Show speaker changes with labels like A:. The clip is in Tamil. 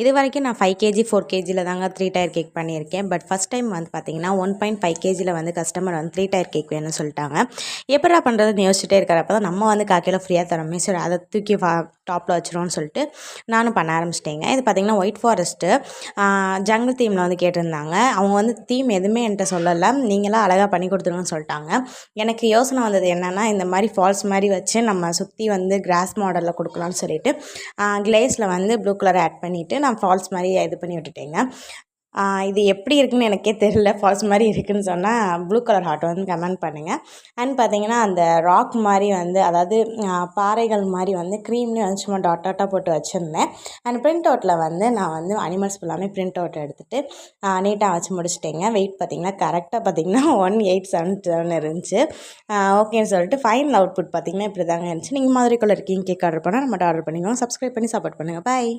A: இது வரைக்கும் நான் 5 கேஜி 4 கேஜியில் தாங்க 3 டயர் கேக் பண்ணியிருக்கேன். பட் ஃபஸ்ட் டைம் வந்து பார்த்திங்கன்னா 1.5 கேஜியில் வந்து கஸ்டமர் வந்து 3 டயர் கேக் வேணும்னு சொல்லிட்டாங்க. எப்படா பண்ணுறதுன்னு யோசிச்சுட்டே இருக்கிறப்ப தான் நம்ம வந்து 1/4 கிலோ ஃப்ரீயாக தரோமே, சரி அதை தூக்கி டாப்பில் வச்சிருவோம்னு சொல்லிட்டு நானும் பண்ண ஆரம்பிச்சிட்டேங்க. இது பார்த்திங்கன்னா ஒயிட் ஃபாரஸ்ட்டு ஜங்கிள் தீமில் வந்து கேட்டிருந்தாங்க. அவங்க வந்து தீம் எதுவுமே என்கிட்ட சொல்லலை, நீங்களாம் அழகாக பண்ணி கொடுத்துருங்கன்னு சொல்லிட்டாங்க. எனக்கு யோசனை வந்தது என்னென்னா, இந்த மாதிரி ஃபால்ஸ் மாதிரி வச்சு நம்ம சுற்றி வந்து கிராஸ் மாடலில் கொடுக்கலான்னு சொல்லிட்டு கிளேஸில் வந்து ப்ளூ கலர் ஆட் பண்ணிவிட்டு நான் ஃபால்ஸ் மாதிரி இது பண்ணி விட்டுட்டேங்க. இது எப்படி இருக்குன்னு எனக்கே தெரியல. ஃபால்ஸ் மாதிரி இருக்குதுன்னு சொன்னால் ப்ளூ கலர் ஹார்ட் வந்து கமெண்ட் பண்ணுங்கள். அண்ட் பார்த்திங்கன்னா அந்த ராக் மாதிரி வந்து, அதாவது பாறைகள் மாதிரி வந்து க்ரீம்லேயும் வந்து சும்மா டாட்டாக போட்டு வச்சுருந்தேன். அண்ட் பிரிண்ட் அவுட்டில் வந்து நான் வந்து அனிமல்ஸ் ஃபுல்லாமே பிரிண்ட் அவுட் எடுத்துகிட்டு நீட்டாக வச்சு முடிச்சிட்டேங்க. வெயிட் பார்த்திங்கன்னா கரெக்டாக பார்த்திங்கன்னா 1877 இருந்துச்சு. ஓகேன்னு சொல்லிட்டு ஃபைனல் அவுட்புட் பார்த்திங்கன்னா இப்படி தாங்க இருந்துச்சு. நீங்கள் மாதிரி கலர் இருக்கீங்க கேக் ஆர்டர் பண்ணால் நம்மகிட்ட ஆர்டர் பண்ணிக்கோங்க. சப்ஸ்கிரைப் பண்ணி சப்போர்ட் பண்ணுங்கள். பாய்.